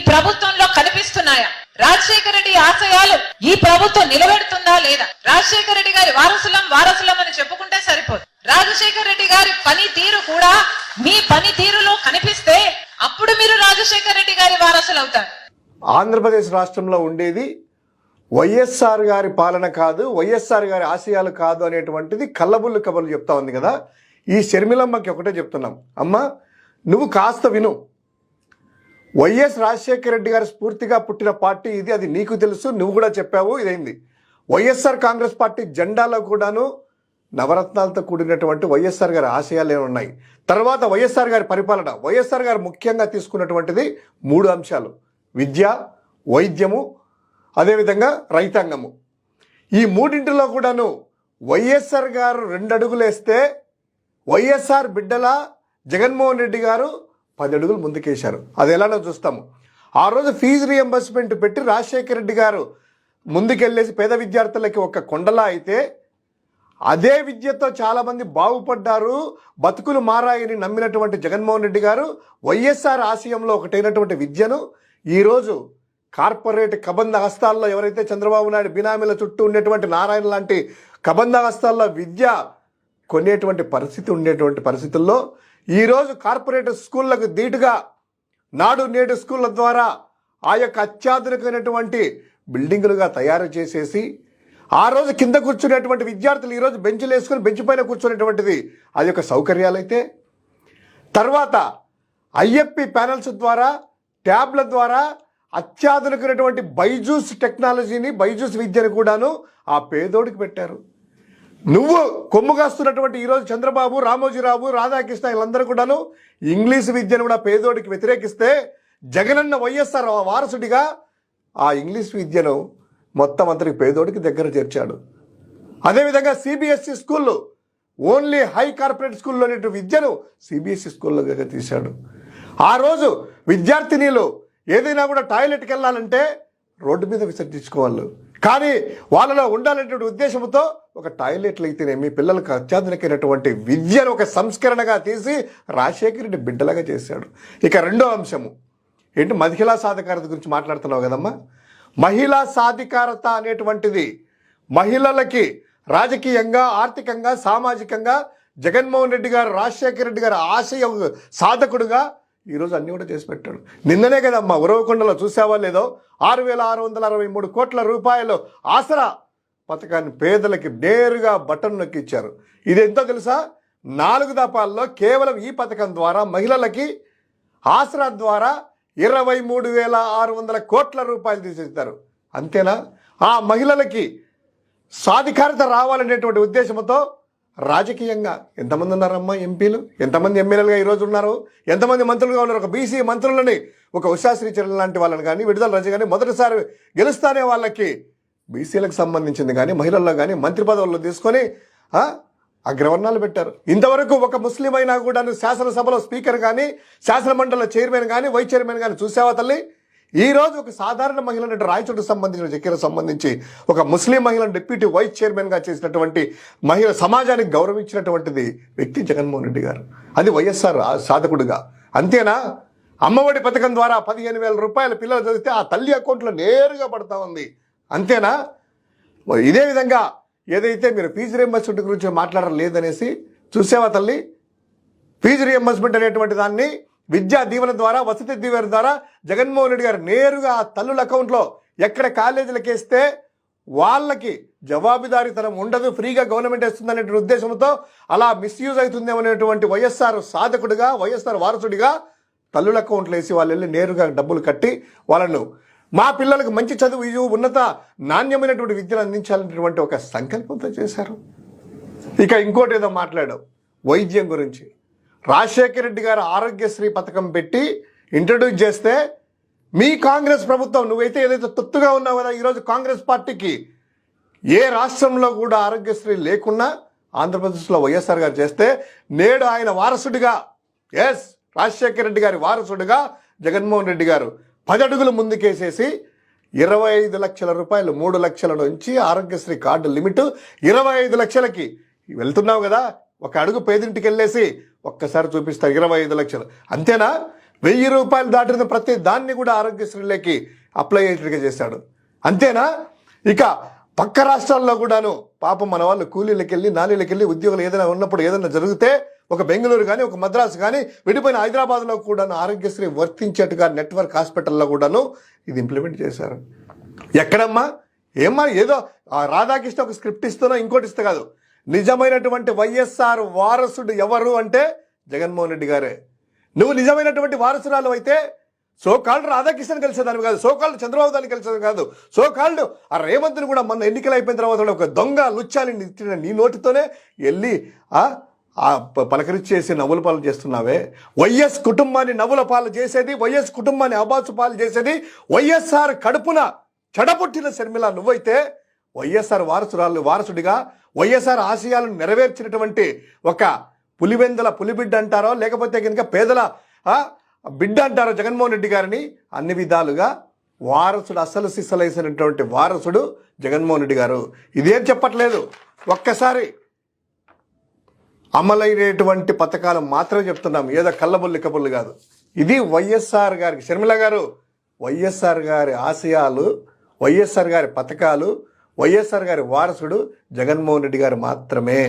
ప్రభుత్వంలో కనిపిస్తున్నాయా? రాజశేఖర రెడ్డి ఆశయాలు ఈ ప్రభుత్వం నిలబెడుతుందా లేదా? రాజశేఖర రెడ్డి గారి వారసులం అని చెప్పుకుంటే సరిపోదు. రాజశేఖర రెడ్డి గారి పనితీరు కూడా మీ పనితీరులో కనిపిస్తే అప్పుడు మీరు రాజశేఖర రెడ్డి గారి వారసులు అవుతారు. ఆంధ్రప్రదేశ్ రాష్ట్రంలో ఉండేది వైఎస్ఆర్ గారి పాలన కాదు, వైఎస్ఆర్ గారి ఆశయాలు కాదు అనేటువంటిది కళ్ళబుల్లు కబుర్లు చెప్తా ఉంది కదా. ఈ షర్మిలమ్మకి ఒకటే చెప్తున్నాం, అమ్మ నువ్వు కాస్త విను. వైఎస్ రాజశేఖర రెడ్డి గారి స్ఫూర్తిగా పుట్టిన పార్టీ ఇది, అది నీకు తెలుసు, నువ్వు కూడా చెప్పావు. ఇదైంది. వైఎస్ఆర్ కాంగ్రెస్ పార్టీ జెండాలో కూడాను నవరత్నాలతో కూడినటువంటి వైఎస్ఆర్ గారి ఆశయాలు ఉన్నాయి. తర్వాత వైఎస్ఆర్ గారి పరిపాలన, వైఎస్ఆర్ గారు ముఖ్యంగా తీసుకున్నటువంటిది 3 అంశాలు: విద్య, వైద్యము, అదేవిధంగా రైతాంగము. ఈ మూడింటిలో కూడాను వైఎస్ఆర్ గారు 2 అడుగులు వేస్తే వైఎస్ఆర్ బిడ్డల జగన్మోహన్ రెడ్డి గారు 10 అడుగులు ముందుకేశారు. అది ఎలానో చూస్తాము. ఆ రోజు ఫీజు రియంబర్స్మెంట్ పెట్టి రాజశేఖర రెడ్డి గారు ముందుకెళ్ళేసి పేద విద్యార్థులకి ఒక కొండలా అయితే, అదే విద్యతో చాలామంది బాగుపడ్డారు, బతుకులు మారాయని నమ్మినటువంటి జగన్మోహన్ రెడ్డి గారు వైఎస్ఆర్ ఆశయంలో ఒకటైనటువంటి విద్యను ఈరోజు కార్పొరేట్ కబంధ హస్తాల్లో, ఎవరైతే చంద్రబాబు నాయుడు బినామీల చుట్టూ ఉండేటువంటి నారాయణ లాంటి కబంధ హస్తాల్లో విద్య కొనేటువంటి పరిస్థితి ఉండేటువంటి పరిస్థితుల్లో ఈరోజు కార్పొరేట్ స్కూళ్ళకు ధీటుగా నాడు నేడు స్కూళ్ళ ద్వారా ఆ యొక్క అత్యాధునికమైనటువంటి బిల్డింగులుగా తయారు చేసేసి, ఆ రోజు కింద కూర్చునేటువంటి విద్యార్థులు ఈరోజు బెంచ్లు వేసుకొని బెంచ్ పైన కూర్చునేటువంటిది అది ఒక సౌకర్యాలైతే, తర్వాత ఐఎఫ్పి ప్యానల్స్ ద్వారా, ట్యాబ్ల ద్వారా అత్యాధునికమైనటువంటి బైజూస్ టెక్నాలజీని, బైజూస్ విద్యను కూడాను ఆ పేదోడికి పెట్టారు. నువ్వు కొమ్ముగాస్తున్నటువంటి ఈరోజు చంద్రబాబు, రామోజీరావు, రాధాకృష్ణ వీళ్ళందరూ కూడాను ఇంగ్లీష్ విద్యను కూడా పేదోడికి వ్యతిరేకిస్తే, జగనన్న వైఎస్ఆర్ వారసుడిగా ఆ ఇంగ్లీష్ విద్యను మొత్తం అందరికి పేదోడికి దగ్గర చేర్చాడు. అదేవిధంగా సిబిఎస్ఈ స్కూళ్ళు, ఓన్లీ హై కార్పొరేట్ స్కూల్లోని విద్యను సిబిఎస్ఈ స్కూల్లో దగ్గర తీశాడు. ఆ రోజు విద్యార్థినీలు ఏదైనా కూడా టాయిలెట్కి వెళ్ళాలంటే రోడ్డు మీద విసర్జించుకోవాలి, కానీ వాళ్ళలో ఉండాలనేటువంటి ఉద్దేశంతో ఒక టాయిలెట్లు అయితేనే మీ పిల్లలకు అత్యాధునికమైనటువంటి విద్యను ఒక సంస్కరణగా తీసి రాజశేఖర రెడ్డి బిడ్డలాగా చేశాడు. ఇక 2వ అంశము ఏంటి? మహిళా సాధికారత గురించి మాట్లాడుతున్నావు కదమ్మా. మహిళా సాధికారత అనేటువంటిది మహిళలకి రాజకీయంగా, ఆర్థికంగా, సామాజికంగా జగన్మోహన్ రెడ్డి గారు, రాజశేఖర రెడ్డి గారు ఆశయ సాధకుడుగా ఈరోజు అన్నీ కూడా చేసి పెట్టాడు. నిన్ననే కదమ్మా ఉరవకొండలో చూసావా లేదో 6,663 కోట్ల రూపాయలు ఆసరా పథకాన్ని పేదలకి నేరుగా బటన్ నొక్కి ఇచ్చారు. ఇది ఎంతో తెలుసా? 4 దఫాల్లో కేవలం ఈ పథకం ద్వారా మహిళలకి ఆసరా ద్వారా 23,600 కోట్ల రూపాయలు తీసేస్తారు. అంతేనా? ఆ మహిళలకి సాధికారత రావాలనేటువంటి ఉద్దేశంతో రాజకీయంగా ఎంతమంది ఉన్నారమ్మా ఎంపీలు, ఎంతమంది ఎమ్మెల్యేలుగా ఈరోజు ఉన్నారు, ఎంతమంది మంత్రులుగా ఉన్నారు? ఒక బీసీ మంత్రులని, ఒక ఉషా శ్రీచరణ్ లాంటి వాళ్ళని కానీ, విడుదల రజ కానీ మొదటిసారి గెలుస్తానే వాళ్ళకి బీసీలకు సంబంధించింది కానీ, మహిళల్లో కానీ మంత్రి పదవుల్లో తీసుకొని అగ్రవర్ణాలు పెట్టారు. ఇంతవరకు ఒక ముస్లిం అయినా కూడా శాసనసభలో స్పీకర్ కానీ, శాసనమండలిలో చైర్మన్ కానీ, వైస్ చైర్మన్ కానీ చూసావా తల్లి? ఈరోజు ఒక సాధారణ మహిళ రాయచోటుకు సంబంధించిన జకీర సంబంధించి ఒక ముస్లిం మహిళను డిప్యూటీ వైస్ చైర్మన్గా చేసినటువంటి మహిళ సమాజానికి గౌరవించినటువంటిది వ్యక్తి జగన్మోహన్ రెడ్డి గారు. అది వైఎస్ఆర్ సాధకుడుగా. అంతేనా? అమ్మఒడి పథకం ద్వారా 15,000 రూపాయల పిల్లలు చదివితే ఆ తల్లి అకౌంట్లో నేరుగా పడతా ఉంది. అంతేనా? ఇదే విధంగా ఏదైతే మీరు ఫీజు రియంబర్స్మెంట్ గురించి మాట్లాడడం లేదనేసి చూసావా తల్లి? ఫీజు రియంబర్స్మెంట్ అనేటువంటి దాన్ని విద్యా దీవెన ద్వారా, వసతి దీవెన ద్వారా జగన్మోహన్ రెడ్డి గారు నేరుగా ఆ తల్లుల అకౌంట్లో ఎక్కడ కాలేజీలకు వేస్తే వాళ్ళకి జవాబుదారీతనం ఉండదు, ఫ్రీగా గవర్నమెంట్ వేస్తుంది అనే ఉద్దేశంతో అలా మిస్యూజ్ అవుతుందేమనేటువంటి వైఎస్ఆర్ సాధకుడిగా, వైఎస్ఆర్ వారసుడిగా తల్లుల అకౌంట్లు వేసి వాళ్ళు వెళ్ళి నేరుగా డబ్బులు కట్టి వాళ్ళను మా పిల్లలకు మంచి చదువు, ఉన్నత నాణ్యమైనటువంటి విద్యను అందించాలనేటువంటి ఒక సంకల్పంతో చేశారు. ఇక ఇంకోటి ఏదో మాట్లాడావు వైద్యం గురించి. రాజశేఖర రెడ్డి గారు ఆరోగ్యశ్రీ పథకం పెట్టి ఇంట్రడ్యూస్ చేస్తే మీ కాంగ్రెస్ ప్రభుత్వం, నువ్వైతే ఏదైతే తొత్తుగా ఉన్నావు కదా ఈరోజు కాంగ్రెస్ పార్టీకి, ఏ రాష్ట్రంలో కూడా ఆరోగ్యశ్రీ లేకున్నా ఆంధ్రప్రదేశ్లో వైఎస్ఆర్ గారు చేస్తే, నేడు ఆయన వారసుడిగా, రాజశేఖర రెడ్డి గారి వారసుడిగా జగన్మోహన్ రెడ్డి గారు 10 అడుగులు ముందుకేసేసి 25 లక్షల రూపాయలు, 3 లక్షల నుంచి ఆరోగ్యశ్రీ కార్డు లిమిట్ 25 లక్షలకి వెళ్తున్నావు కదా. ఒక అడుగు పేదింటికి వెళ్ళేసి ఒక్కసారి చూపిస్తారు 25 లక్షలు. అంతేనా? రూపాయలు దాటిన ప్రతి దాన్ని కూడా ఆరోగ్యశ్రీలోకి అప్లై అయ్యేట్టుగా చేశాడు. అంతేనా? ఇక పక్క రాష్ట్రాల్లో కూడాను పాపం మన వాళ్ళు కూలీలకు వెళ్ళి నాలీలకు వెళ్ళి ఉద్యోగులు ఏదైనా ఉన్నప్పుడు ఏదైనా జరిగితే ఒక బెంగళూరు కానీ ఒక మద్రాసు కానీ విడిపోయిన హైదరాబాద్లో కూడాను ఆరోగ్యశ్రీ వర్తించేట్టుగా నెట్వర్క్ హాస్పిటల్లో కూడాను ఇది ఇంప్లిమెంట్ చేశారు. ఎక్కడమ్మా ఏమ్మా ఏదో రాధాకృష్ణ ఒక స్క్రిప్ట్ ఇస్తున్నా ఇంకోటి ఇస్తే కాదు. నిజమైనటువంటి వైఎస్ఆర్ వారసుడు ఎవరు అంటే జగన్మోహన్ రెడ్డి గారే. నువ్వు నిజమైనటువంటి వారసురాలు అయితే సోకాళ్ళు రాధాకృష్ణని కలిసేదాన్ని కాదు, సోకాళ్ళు చంద్రబాబు దాన్ని కలిసేది కాదు, సోకాళ్ళు ఆ రేవంత్ని కూడా మొన్న ఎన్నికలు అయిపోయిన తర్వాత ఒక దొంగ లుచ్చాని ఇచ్చిన నీ నోటితోనే వెళ్ళి పలకరిచ్చేసి నవ్వుల పాలు చేస్తున్నావే. వైఎస్ కుటుంబాన్ని నవ్వుల పాలు చేసేది, వైఎస్ కుటుంబాన్ని అబాసు పాలు చేసేది వైఎస్ఆర్ కడుపున చెడబుట్టిన శర్మిల నువ్వైతే వైఎస్ఆర్ వారసుడిగా వైఎస్ఆర్ ఆశయాలను నెరవేర్చినటువంటి ఒక పులివెందుల పులిబిడ్డ అంటారో లేకపోతే కనుక పేదల బిడ్డ అంటారో జగన్మోహన్ రెడ్డి గారిని అన్ని విధాలుగా వారసుడు అసలు సిసలైసినటువంటి వారసుడు జగన్మోహన్ రెడ్డి గారు. ఇదేం చెప్పట్లేదు, ఒక్కసారి అమలైనటువంటి పథకాలు మాత్రమే చెప్తున్నాం, ఏదో కళ్ళబొల్లి కబుర్లు కాదు. ఇది వైఎస్ఆర్ గారికి షర్మిల గారు వైఎస్ఆర్ గారి ఆశయాలు, వైఎస్ఆర్ గారి పథకాలు, వైఎస్ఆర్ గారి వారసుడు జగన్మోహన్ రెడ్డి గారు మాత్రమే.